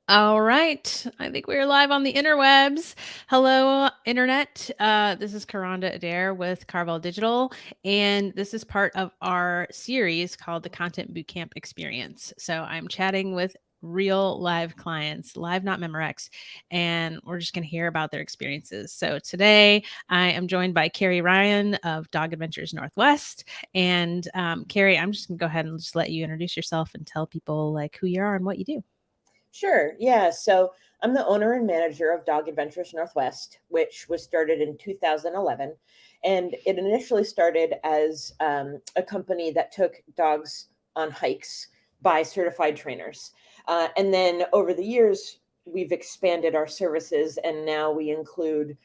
All right. I think we're live on the interwebs. Hello, Internet. This is Karanda Adair with Carvel Digital, and this is part of our series called the Content Bootcamp Experience. So I'm chatting with real live clients, live, not Memorex, and we're just going to hear about their experiences. So today I am joined by Kerry Ryan of Dog Adventures Northwest. And Kerry, I'm just going to go ahead and just let you introduce yourself and tell people like who you are and what you do. Sure. Yeah. So I'm the owner and manager of Dog Adventures Northwest, which was started in 2011. And it initially started as a company that took dogs on hikes by certified trainers. And then over the years, we've expanded our services, and now we include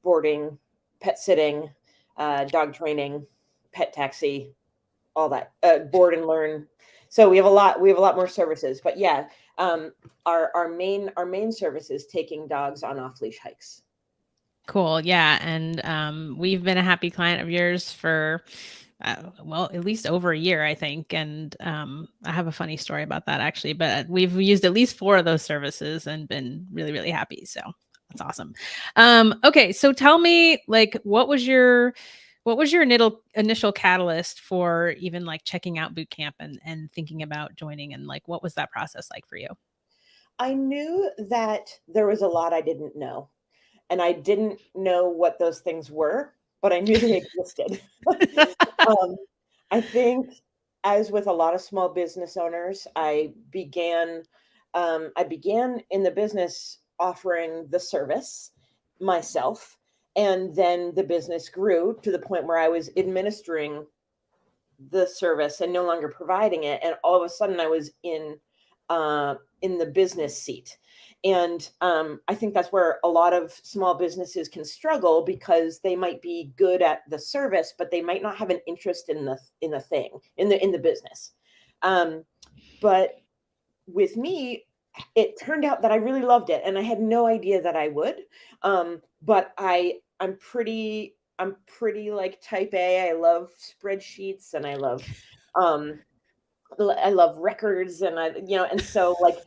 boarding, pet sitting, dog training, pet taxi, all that, board and learn. So we have a lot more services, but yeah, um, our main service is taking dogs on off leash hikes. Cool. Yeah. And we've been a happy client of yours for, well, at least over a year, I think. And I have a funny story about that actually, but we've used at least four of those services and been really, really happy. So that's awesome. Okay. So tell me, like, what was your initial catalyst for even like checking out boot camp and thinking about joining, and like what was that process like for you? I knew that there was a lot I didn't know, and I didn't know what those things were, but I knew they existed. um, I think, as with a lot of small business owners, I began in the business offering the service myself, and then the business grew to the point where I was administering the service and no longer providing it, and all of a sudden I was in the business seat. And I think that's where a lot of small businesses can struggle, because they might be good at the service, but they might not have an interest in the thing, in the business. um, but with me, it turned out that I really loved it, and I had no idea that I would. But I'm pretty like type A. I love spreadsheets, and um I love records, and and so like,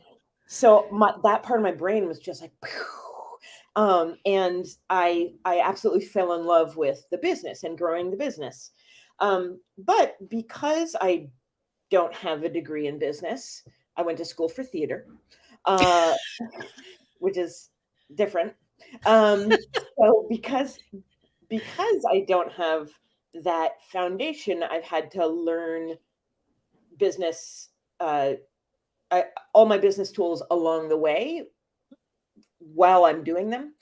that part of my brain was just like, and I absolutely fell in love with the business and growing the business. But because I don't have a degree in business, I went to school for theater, uh, which is different. So because I don't have that foundation, I've had to learn business, uh, all my business tools along the way while I'm doing them.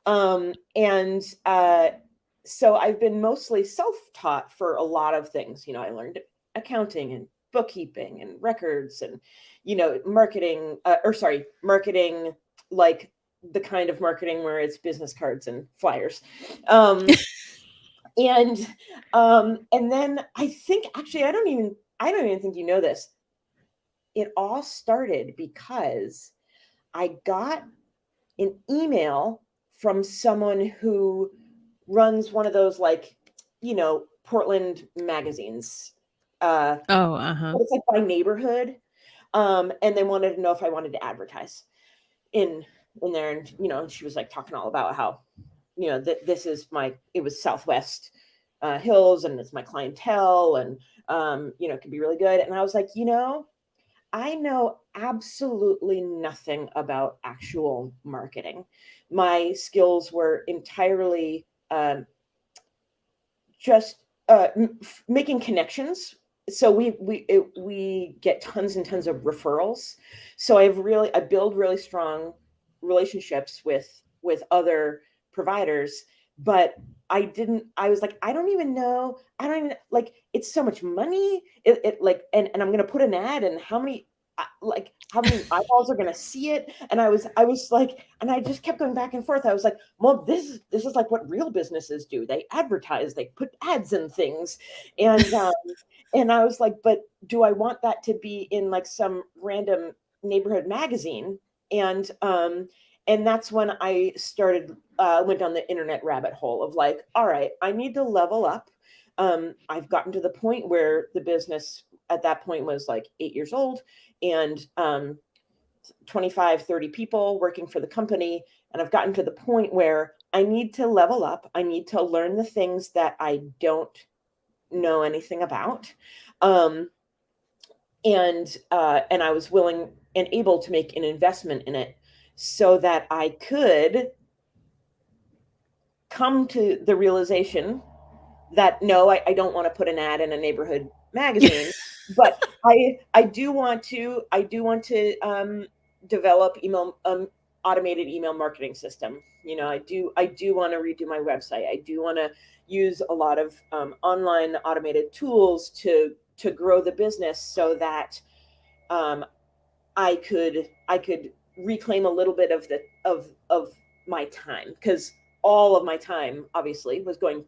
And So I've been mostly self-taught for a lot of things. I learned accounting and bookkeeping and records, and marketing, or sorry, marketing, like the kind of marketing where it's business cards and flyers. Um, and and then I think, actually, I don't even think you know this. It all started because I got an email from someone who runs one of those, like, Portland magazines. Oh, uh-huh. But it's like by neighborhood. And they wanted to know if I wanted to advertise in in there. And she was like talking all about how, this is it was Southwest Hills, and it's my clientele, and it could be really good. And I was like, I know absolutely nothing about actual marketing. My skills were entirely just making connections. So we get tons and tons of referrals. So I build really strong relationships with other providers. But I was like, I don't even, like, it's so much money. It like, and I'm gonna put an ad, and how many eyeballs are gonna see it? And I was like, and I just kept going back and forth. I was like, well, this is like what real businesses do. They advertise, they put ads in things. And I was like, but do I want that to be in like some random neighborhood magazine? And that's when I started, went down the internet rabbit hole of like, all right, I need to level up. I've gotten to the point where the business at that point was like 8 years old. And 25, 30 people working for the company. And I've gotten to the point where I need to level up. I need to learn the things that I don't know anything about. And I was willing and able to make an investment in it so that I could come to the realization that no, I don't want to put an ad in a neighborhood magazine, but I do want to develop automated email marketing system. I do want to redo my website. I do want to use a lot of online automated tools to grow the business so that I could reclaim a little bit of my time, because all of my time obviously was going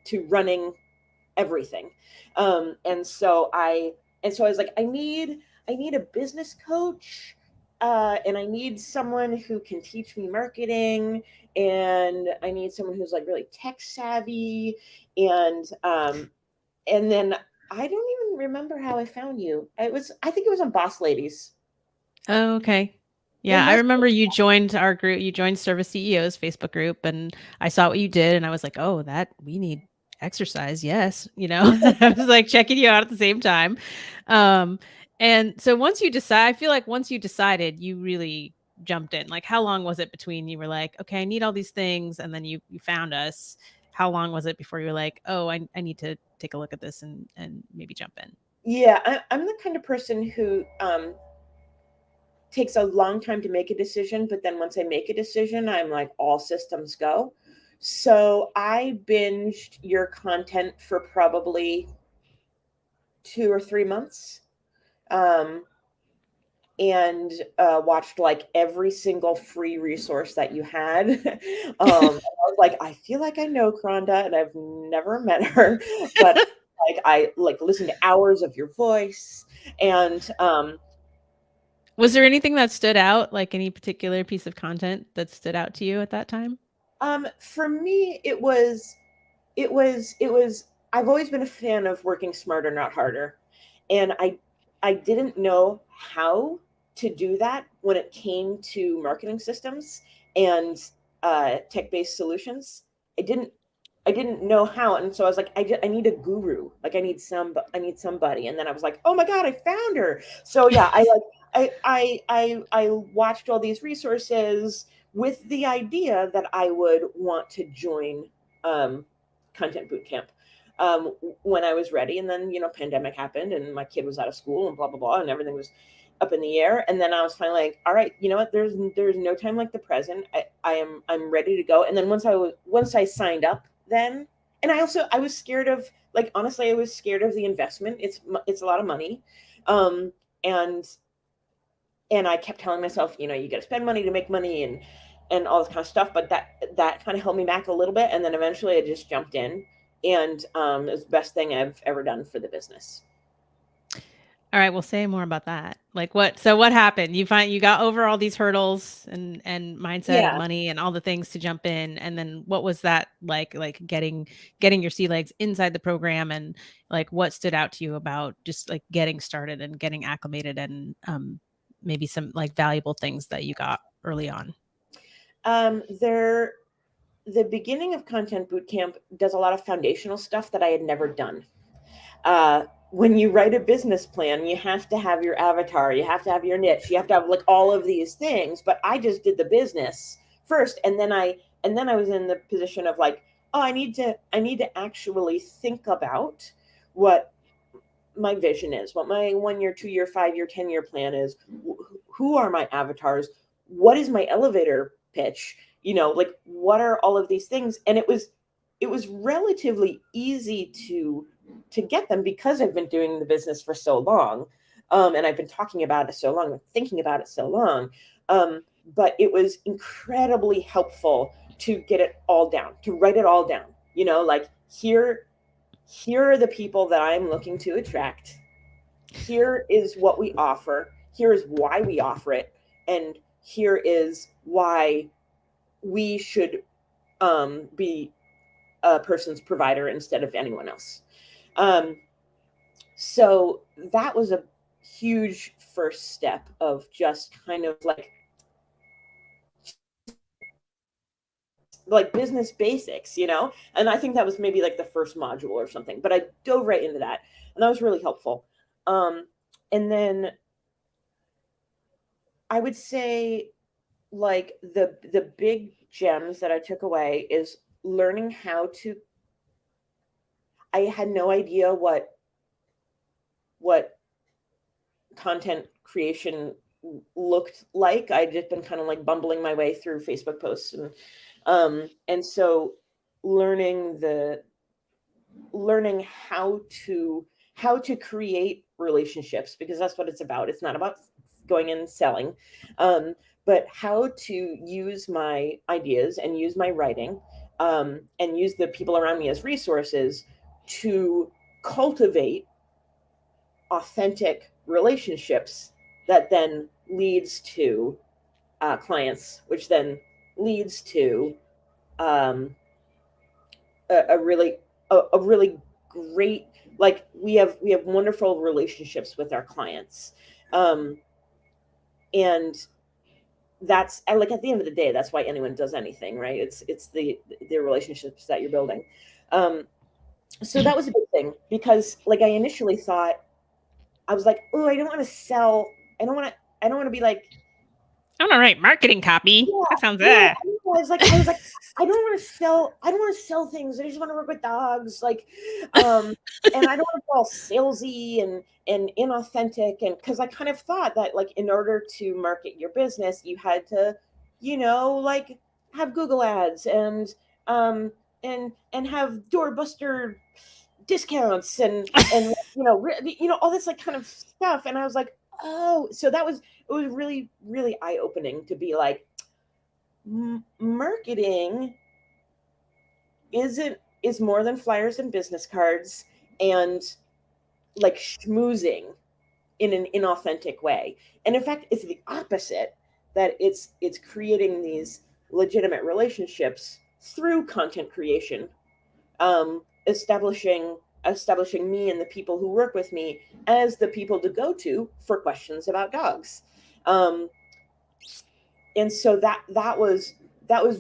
to running everything. And so I was like, I need a business coach, and I need someone who can teach me marketing, and I need someone who's like really tech savvy, and then I don't even remember how I found you. I think it was on Boss Ladies. Oh, okay. It Yeah, I must. remember you joined our group. You joined Service CEOs Facebook group, and I saw what you did, and I was like, "Oh, that we need exercise." Yes, I was like checking you out at the same time. Um, and so once you decide, I feel like once you decided, you really jumped in. Like, how long was it between you were like, "Okay, I need all these things," and then you found us? How long was it before you were like, "Oh, I need to take a look at this and maybe jump in"? Yeah, I'm the kind of person who takes a long time to make a decision, but then once I make a decision, I'm like all systems go. So I binged your content for probably 2 or 3 months, um, and watched like every single free resource that you had. And I was like, I feel like I know Kronda, and I've never met her, but like I like listened to hours of your voice, and Was there anything that stood out, like any particular piece of content that stood out to you at that time? for me, it was I've always been a fan of working smarter, not harder. And I didn't know how to do that when it came to marketing systems and tech-based solutions. I didn't know how, and so I was like, I need a guru. Like I need somebody. And then I was like, oh my god, I found her. So yeah, I watched all these resources with the idea that I would want to join um, Content Bootcamp when I was ready. And then pandemic happened, and my kid was out of school, and blah blah blah, and everything was up in the air. And then I was finally like, all right, you know what? There's no time like the present. I'm ready to go. And then once I signed up, then, and I was scared of, like, honestly, I was scared of the investment. It's a lot of money, um, and I kept telling myself, you got to spend money to make money, and all this kind of stuff. But that kind of held me back a little bit, and then eventually I just jumped in, and it was the best thing I've ever done for the business. All right, well, say more about that. Like what happened? You got over all these hurdles and mindset and Yeah. money and all the things to jump in, and then what was that like getting your sea legs inside the program, and like what stood out to you about just like getting started and getting acclimated, and maybe some like valuable things that you got early on? There The beginning of Content Bootcamp does a lot of foundational stuff that I had never done. When you write a business plan, you have to have your avatar, you have to have your niche, you have to have like all of these things. But I just did the business first, and then I was in the position of like, oh, I need to actually think about what my vision is, what my 1 year, 2 year, 5 year, 10 year plan is. Who are my avatars? What is my elevator pitch? Like, what are all of these things? And it was relatively easy to get them because I've been doing the business for so long, and I've been talking about it so long, thinking about it so long. But it was incredibly helpful to get it all down, to write it all down. Like, here are the people that I'm looking to attract. Here is what we offer. Here is why we offer it, and here is why we should be a person's provider instead of anyone else. Um, so that was a huge first step of just kind of like business basics, you know? And I think that was maybe like the first module or something, but I dove right into that, and that was really helpful. And then I would say like the big gems that I took away is learning how to. I had no idea what content creation looked like. I'd just been kind of like bumbling my way through Facebook posts, and so learning how to create relationships, because that's what it's about. It's not about going and selling, but how to use my ideas and use my writing, and use the people around me as resources to cultivate authentic relationships that then leads to clients, which then leads to um, a really a really great, like we have wonderful relationships with our clients, and that's, and like at the end of the day, that's why anyone does anything, right? It's the relationships that you're building. So that was a big thing, because like I initially thought, I was like, oh, I don't want to sell. I don't want to be like, I'm gonna write marketing copy. yeah, That sounds yeah. I was like, I don't want to sell. I don't want to sell things. I just want to work with dogs, like, and I don't want to be all salesy and inauthentic. And because I kind of thought that, like, in order to market your business, you had to, like, have Google ads and have doorbuster discounts and all this like kind of stuff. And I was like, oh, so it was really, really eye-opening to be like, marketing is more than flyers and business cards and like schmoozing in an inauthentic way. And in fact, it's the opposite, that it's creating these legitimate relationships through content creation, establishing me and the people who work with me as the people to go to for questions about dogs. And so that was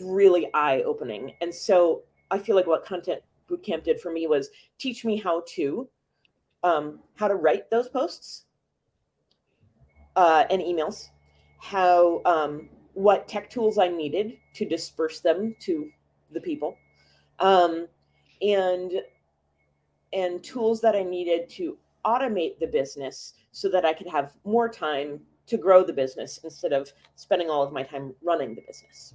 really eye-opening. And so I feel like what Content Bootcamp did for me was teach me how to write those posts and emails, what tech tools I needed to disperse them to the people, and tools that I needed to automate the business so that I could have more time to grow the business instead of spending all of my time running the business.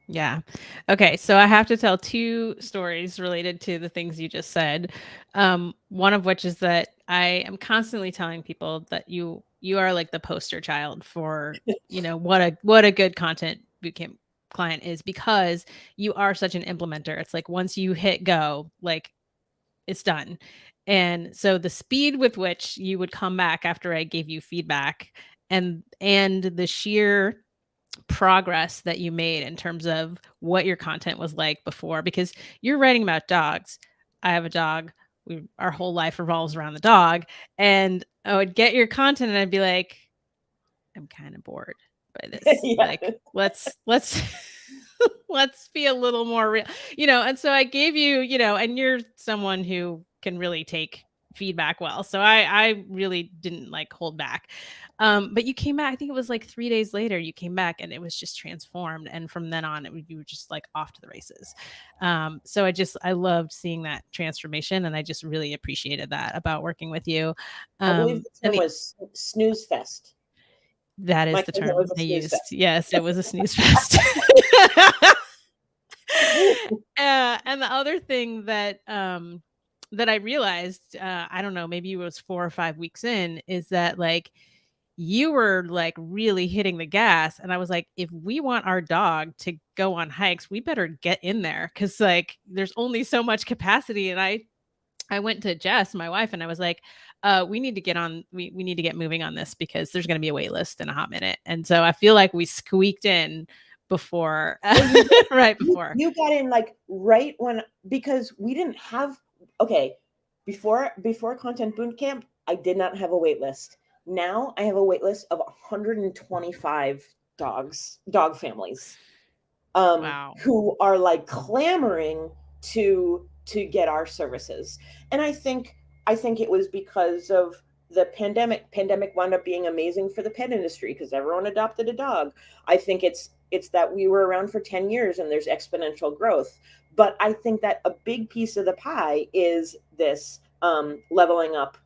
Yeah. Okay. So I have to tell two stories related to the things you just said. One of which is that I am constantly telling people that you are like the poster child for, what a good content bootcamp client is, because you are such an implementer. It's like once you hit go, like it's done. And so the speed with which you would come back after I gave you feedback, and the sheer progress that you made in terms of what your content was like before, because you're writing about dogs. I have a dog. Our whole life revolves around the dog. And I would get your content and I'd be like, I'm kind of bored by this. Yeah. Like, let's let's be a little more real, and so I gave you, and you're someone who can really take feedback well. So I really didn't like hold back. But you came back, I think it was like 3 days later, you came back and it was just transformed. And from then on, you were just like off to the races. So I loved seeing that transformation. And I just really appreciated that about working with you. I believe the term was snooze fest. That is the term I used. Fest. Yes, it was a snooze fest. And the other thing that I realized, I don't know, maybe it was 4 or 5 weeks in, is that like you were like really hitting the gas, and I was like, if we want our dog to go on hikes, we better get in there, because like there's only so much capacity. And I went to Jess, my wife, and I was like, we need to get on, we need to get moving on this, because there's going to be a wait list in a hot minute. And so I feel like we squeaked in before, right before. You got in like right when, because we didn't have, okay, before Content Bootcamp, I did not have a wait list. Now I have a wait list of 125 dog families, Wow. who are like clamoring to get our services. And I think it was because of the pandemic wound up being amazing for the pet industry because everyone adopted a dog. I think it's that we were around for 10 years and there's exponential growth. But I think that a big piece of the pie is this, leveling up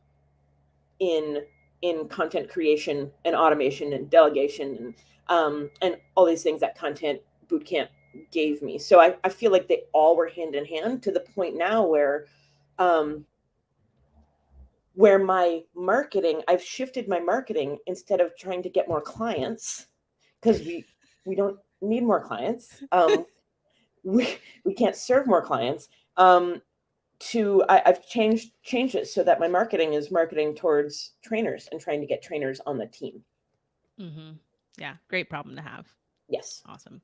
in content creation and automation and delegation, and all these things that Content Bootcamp gave me. So I feel like they all were hand in hand to the point now um, where my marketing, I've shifted my marketing instead of trying to get more clients, because we don't need more clients. We can't serve more clients. I've changed it so that my marketing is marketing towards trainers and trying to get trainers on the team. Mm-hmm. Yeah, great problem to have. Yes. Awesome.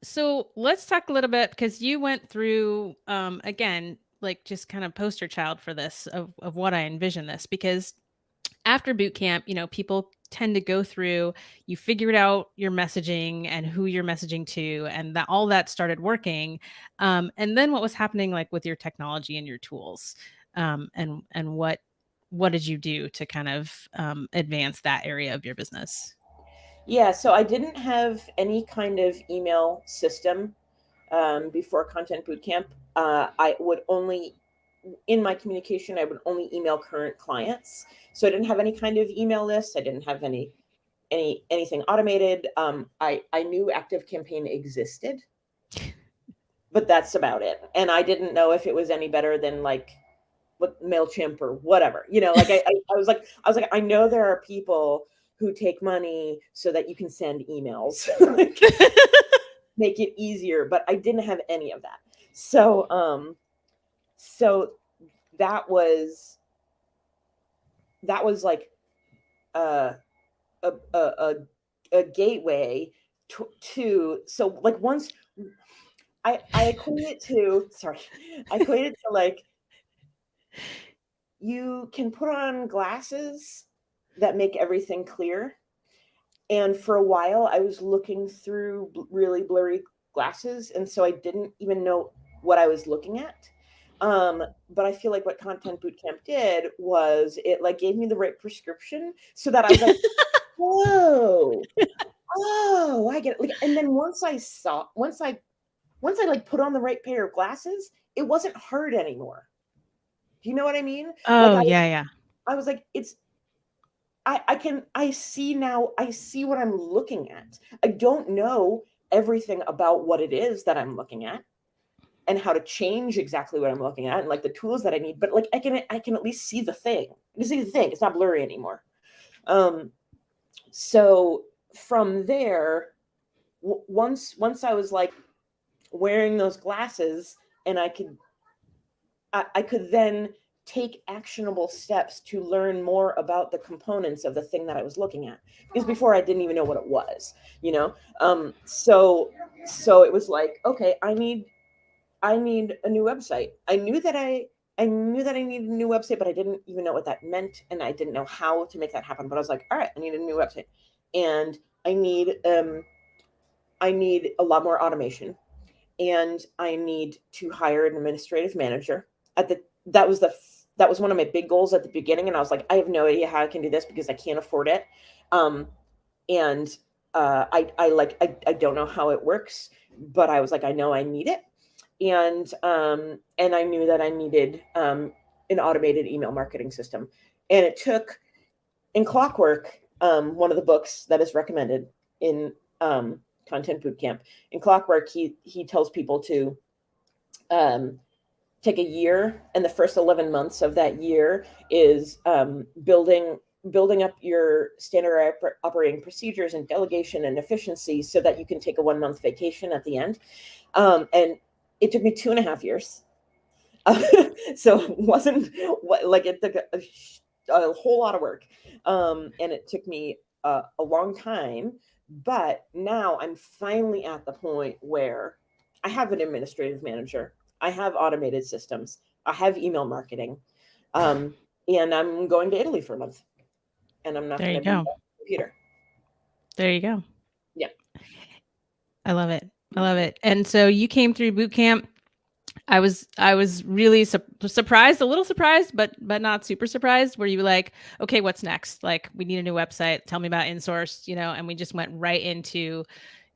So let's talk a little bit because you went through again, like just kind of poster child for this of what I envision this because after boot camp, people tend to go through, you figured out your messaging and who you're messaging to, and that all that started working. And then what was happening like with your technology and your tools? And what did you do to kind of advance that area of your business? Yeah, so I didn't have any kind of email system, before Content Bootcamp. I would only, in my communication, I would only email current clients. So I didn't have any kind of email list. I didn't have anything automated. I knew Active Campaign existed, but that's about it. And I didn't know if it was any better than like what MailChimp or whatever. Like I was like, I know there are people who take money so that you can send emails. Like, make it easier, but I didn't have any of that. So that was like a a a, a gateway to, so like once I equate it to, sorry, I equate it to like, you can put on glasses that make everything clear. And for a while, I was looking through really blurry glasses, and so I didn't even know what I was looking at. But I feel like what Content Bootcamp did was it like gave me the right prescription, so that I was like, whoa, oh, I get it. Like, and then once I like put on the right pair of glasses, it wasn't hard anymore. Do you know what I mean? Like Oh, yeah, yeah. I was like, I see now, I see what I'm looking at. I don't know everything about what it is that I'm looking at and how to change exactly what I'm looking at and like the tools that I need, but like I can at least see the thing. I can see the thing. It's not blurry anymore. So from there, once I was like wearing those glasses, and I could then take actionable steps to learn more about the components of the thing that I was looking at, because before I didn't even know what it was, you know. So it was like, okay, I need a new website. I knew that I needed a new website, but I didn't even know what that meant, and I didn't know how to make that happen. But I was like, all right, I need a new website, and I need a lot more automation, and I need to hire an administrative manager. At the that was one of my big goals at the beginning, and I was like, I have no idea how I can do this because I can't afford it, and I don't know how it works, but I was like, I know I need it, and I knew that I needed, an automated email marketing system, and it took, in Clockwork, one of the books that is recommended in, Content Bootcamp. In Clockwork, he tells people to, take a year, and the first 11 months of that year is, building up your standard operating procedures and delegation and efficiency so that you can take a 1 month vacation at the end. And it took me 2.5 years. So it wasn't like, it took a whole lot of work. And it took me a long time, but now I'm finally at the point where I have an administrative manager, I have automated systems, I have email marketing, and I'm going to Italy for a month. and I'm not There going you to be go. on the computer. There you go. Yeah. I love it. I love it. And so you came through boot camp. I was really surprised, a little surprised, but not super surprised. Were you like, okay, what's next? Like, we need a new website. Tell me about InSource, and we just went right into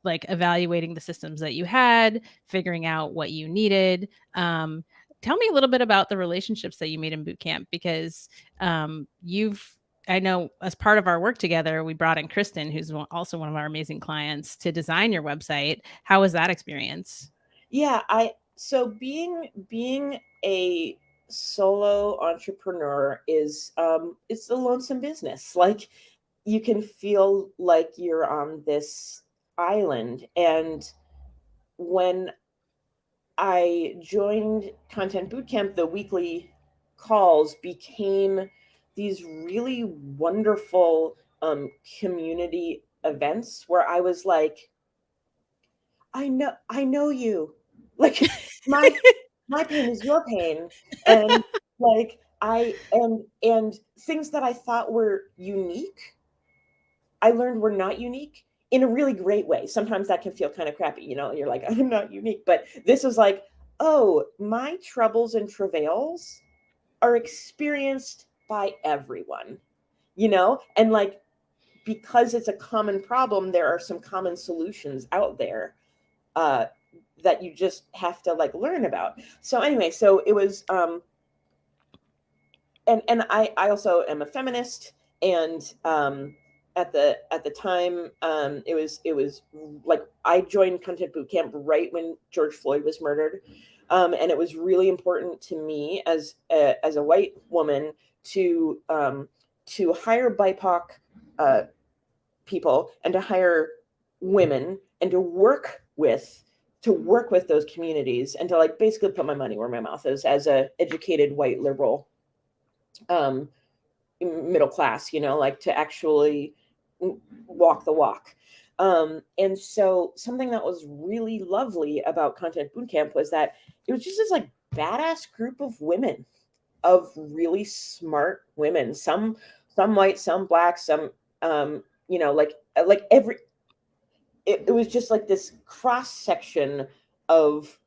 like evaluating the systems that you had, figuring out what you needed. Tell me a little bit about the relationships that you made in boot camp, because I know as part of our work together, we brought in Kristen, who's also one of our amazing clients, to design your website. How was that experience? Yeah, so being a solo entrepreneur is it's a lonesome business. Like, you can feel like you're on this island. And when I joined Content Bootcamp, the weekly calls became these really wonderful community events where I was like, I know you. Like, my my pain is your pain. And like, and things that I thought were unique, I learned were not unique in a really great way. Sometimes that can feel kind of crappy, you're like, I'm not unique. But this was like, oh, my troubles and travails are experienced by everyone, and like, because it's a common problem, there are some common solutions out there, uh, that you just have to like learn about. So anyway, so it was, and I also am a feminist, and at the time, it was like, I joined Content Bootcamp right when George Floyd was murdered, and it was really important to me as a white woman to hire BIPOC people, and to hire women, and to work with those communities, and to like basically put my money where my mouth is as a educated white liberal, um, middle class, like to actually walk the walk. And so something that was really lovely about Content Bootcamp was that it was just this like badass group of women, of really smart women, some white, some black, some, like every, it was just like this cross section of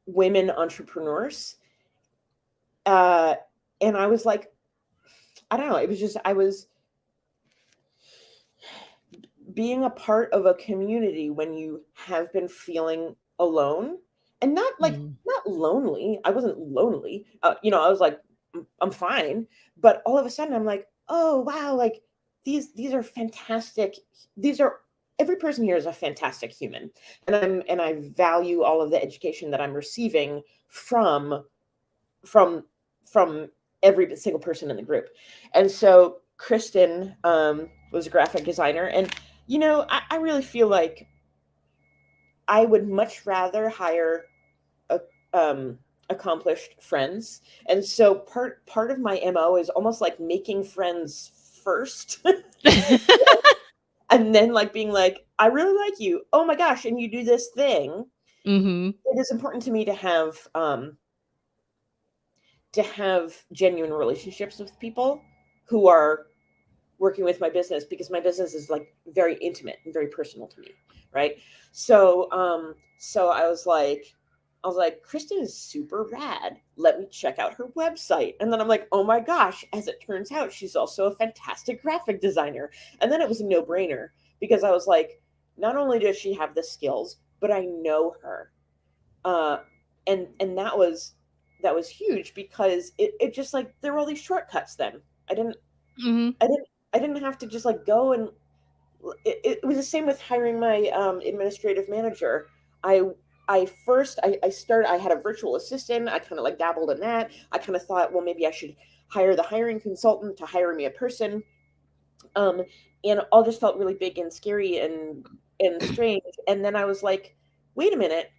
women entrepreneurs. Uh, and I was like, I don't know, it was just, I was being a part of a community when you have been feeling alone, and not like, Mm. not lonely. I wasn't lonely. I was like, I'm fine. But all of a sudden I'm like, oh wow, like these are fantastic. These are Every person here is a fantastic human. And I value all of the education that I'm receiving from from every single person in the group. And so Kristen, was a graphic designer, and I really feel like I would much rather hire a, accomplished friends. And so part of my MO is almost like making friends first, and then like being like, I really like you. Oh my gosh, and you do this thing. Hmm. It is important to me to have genuine relationships with people who are working with my business, because my business is like very intimate and very personal to me, right? So I was like, Kristen is super rad, let me check out her website. And then I'm like, oh my gosh, as it turns out, she's also a fantastic graphic designer. And then it was a no-brainer, because I was like, not only does she have the skills, but I know her. uh and that was huge, because it just like, there were all these shortcuts then. i didn't Hmm. I didn't I didn't have to just like go, and it was the same with hiring my administrative manager. I I had a virtual assistant. I kind of like dabbled in that. I kind of thought, well, maybe I should hire the hiring consultant to hire me a person. Um, and all just felt really big and scary and strange. And then I was like, wait a minute,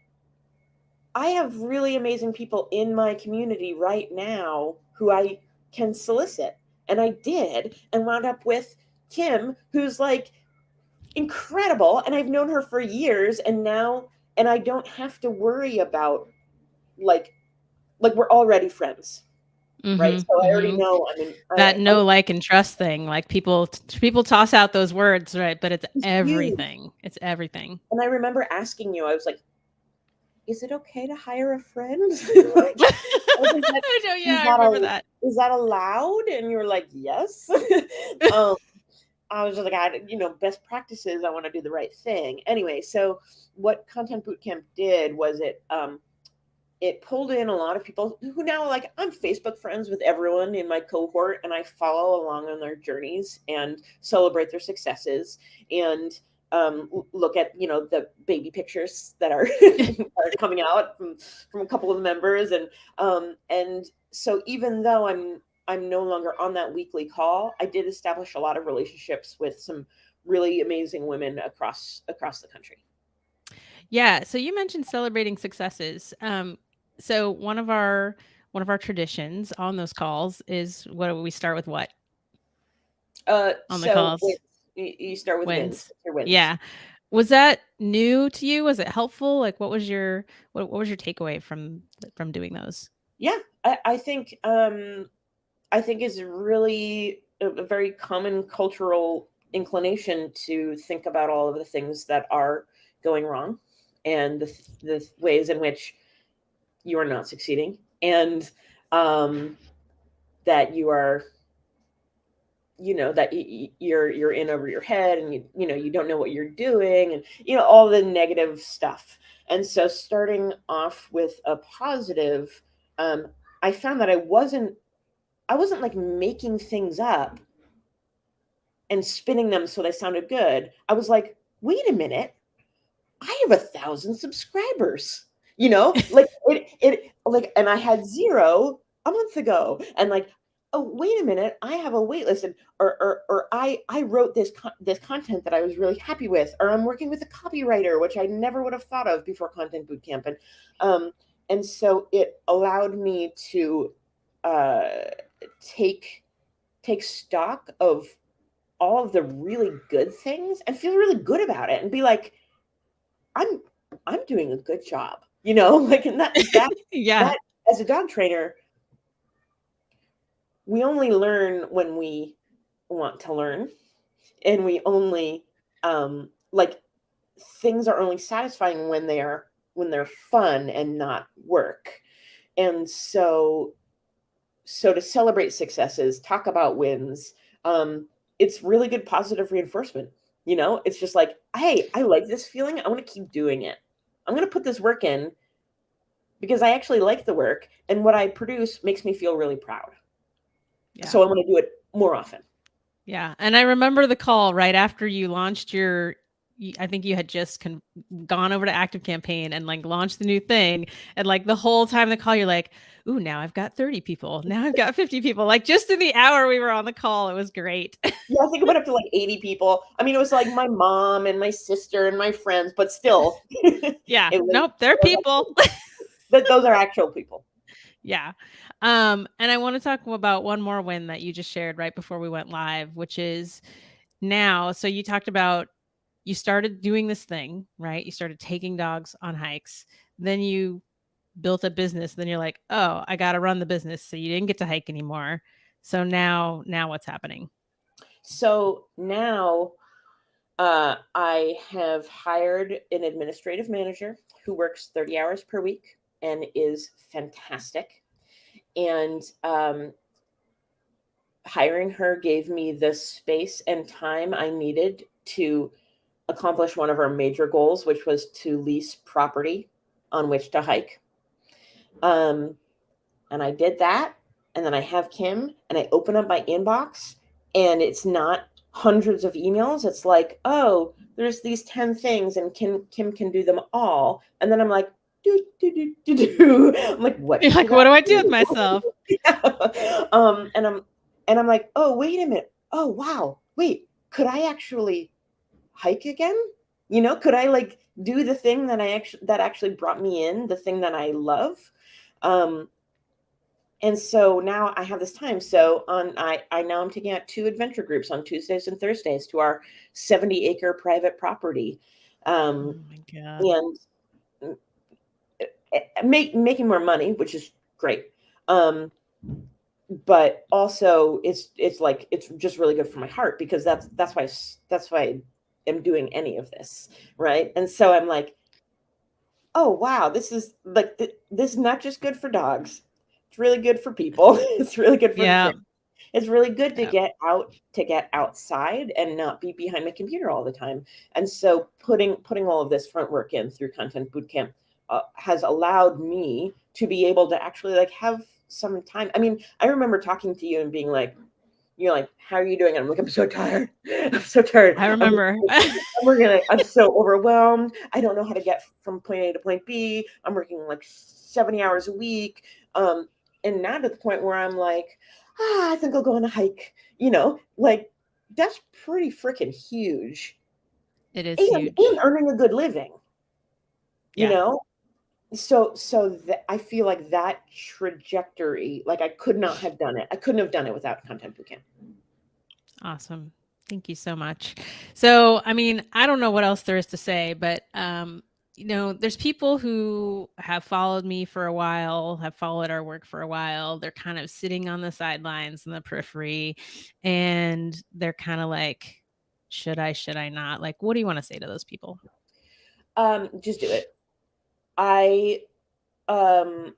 I have really amazing people in my community right now who I can solicit. And I did, and wound up with Kim, who's like incredible. And I've known her for years. And I don't have to worry about like, we're already friends. right? Mhm, So I already mhm. know. I mean, That I know, like, and trust thing, like, people toss out those words, right? But it's was huge. everything. It's everything. And I remember asking you, I was like, "Is it okay to hire a friend?" Like, I was like, I know, yeah, "Is I that remember a that. is that allowed?" And you were like, "Yes." Um, I was just like, best practices, I wanna do the right thing. Anyway, so what Content Bootcamp did was it pulled in a lot of people who now, like, I'm Facebook friends with everyone in my cohort, and I follow along on their journeys and celebrate their successes, and look at the baby pictures that are, are coming out from a couple of the members, and so even though I'm no longer on that weekly call, I did establish a lot of relationships with some really amazing women across the country. Yeah, so you mentioned celebrating successes. So one of our traditions on those calls is what do we start with what on the So calls? you start with wins. Wins. Your wins. Yeah. Was that new to you? Was it helpful? Like, what was your takeaway from doing those? Yeah, I think is really a very common cultural inclination to think about all of the things that are going wrong, and the ways in which you are not succeeding, and that you are, that you're in over your head, and you don't know what you're doing, and all the negative stuff. And so starting off with a positive, um, I found that I wasn't like making things up and spinning them so they sounded good. I was like, wait a minute, I have 1,000 subscribers. Like like, and I had zero a month ago, and like, oh wait a minute, I have a wait list, and or I wrote this content that I was really happy with, or I'm working with a copywriter, which I never would have thought of before Content Bootcamp, um, and so it allowed me to uh, take take stock of all of the really good things and feel really good about it, and be like, I'm I'm doing a good job, like, and Yeah. that as a dog trainer, we only learn when we want to learn, and we only like, things are only satisfying when they're fun and not work. And so to celebrate successes, talk about wins, it's really good positive reinforcement. It's just like, hey, I like this feeling. I want to keep doing it. I'm going to put this work in because I actually like the work, and what I produce makes me feel really proud. Yeah. So I want to do it more often. Yeah, and I remember the call right after you launched I think you had just gone over to Active Campaign and like launched the new thing, and like the whole time the call, you're like, "Ooh, now I've got 30 people. Now I've got 50 people." Like just in the hour we were on the call, it was great. Yeah, I think it went up to like 80 people. I mean, it was like my mom and my sister and my friends, but still, Yeah, it was, nope, they're people. but those are actual people. Yeah. And I want to talk about one more win that you just shared right before we went live, which is now. So you talked about you started doing this thing, right? You started taking dogs on hikes. Then you built a business. Then you're like, oh, I got to run the business. So you didn't get to hike anymore. So now what's happening? So now I have hired an administrative manager who works 30 hours per week and is fantastic. And hiring her gave me the space and time I needed to accomplish one of our major goals, which was to lease property on which to hike. Um, and I did that. And then I have Kim, and I open up my inbox, and it's not hundreds of emails. It's like, oh, there's these 10 things, and Kim can do them all. And then I'm like, do, do, do, do, do. I'm like, what You're like, should what I do I do with do? myself? Yeah. And I'm like, oh, wait a minute. Oh, wow. Wait, could I actually hike again? Could I like do the thing that actually brought me in, the thing that I love? Um, and so now I have this time. So I now I'm taking out 2 adventure groups on Tuesdays and Thursdays to our 70-acre private property, Oh um, my God. and making more money, which is great. Um, but also it's like it's just really good for my heart, because that's why I am doing any of this, right? And so I'm like, oh wow, this is like this is not just good for dogs. It's really good for people. It's really good for the Yeah. planet. It's really good Yeah. to get outside and not be behind my computer all the time. And so putting all of this front work in through Content Bootcamp has allowed me to be able to actually like have some time. I mean, I remember talking to you and being like, you're like, how are you doing? And I'm like, I'm so tired. I'm so tired. I remember. I'm so overwhelmed. I don't know how to get from point A to point B. I'm working like 70 hours a week. And now to the point where I'm like, I think I'll go on a hike. Like that's pretty freaking huge. It is And huge. earning a good living, you Yeah. know? So that I feel like that trajectory, like I could not have done it. I couldn't have done it without Content Bootcamp. Awesome. Thank you so much. So, I mean, I don't know what else there is to say, but there's people who have followed me for a while, have followed our work for a while. They're kind of sitting on the sidelines in the periphery, and they're kind of like, should I not? Like, what do you want to say to those people? Just do it. I um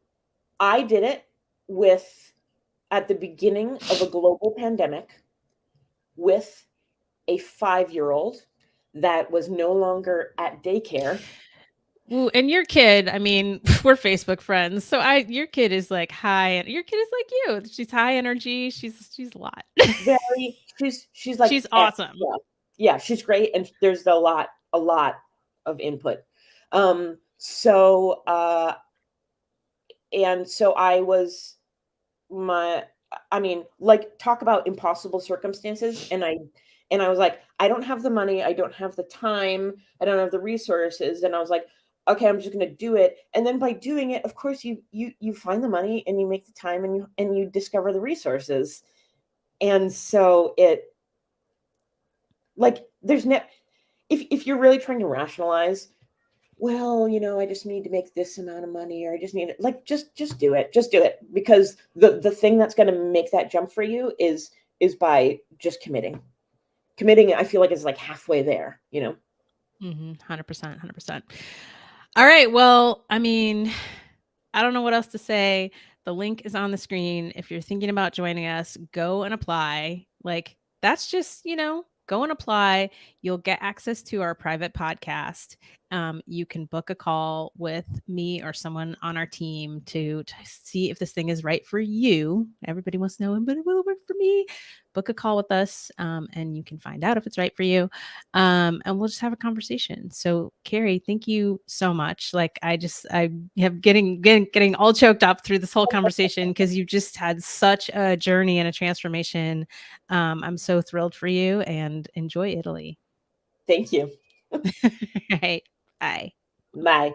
I did it with at the beginning of a global pandemic with a 5-year-old that was no longer at daycare. Ooh, and your kid, I mean, we're Facebook friends. So your kid is like high, your kid is like you. She's high energy. She's a lot. Very she's like She's awesome. yeah, she's great, and there's a lot of input. So I was my I mean, like talk about impossible circumstances, and I was like, I don't have the money, I don't have the time, I don't have the resources, and I was like, okay, I'm just going to do it. And then by doing it, of course you find the money and you make the time and you discover the resources. And so it like there's no if you're really trying to rationalize, well, I just need to make this amount of money, or I just need it. Like, just do it. Just do it, because the thing that's going to make that jump for you is by just committing. Committing, I feel like, is like halfway there. 100%, 100%. All right. Well, I mean, I don't know what else to say. The link is on the screen. If you're thinking about joining us, go and apply. Like, that's just, go and apply. You'll get access to our private podcast. You can book a call with me or someone on our team to see if this thing is right for you. Everybody wants to know, but it will work for me. Book a call with us, and you can find out if it's right for you. And we'll just have a conversation. So, Kerry, thank you so much. Like, I have getting all choked up through this whole conversation because you just had such a journey and a transformation. I'm so thrilled for you, and enjoy Italy. Thank you. All right. Bye. Bye.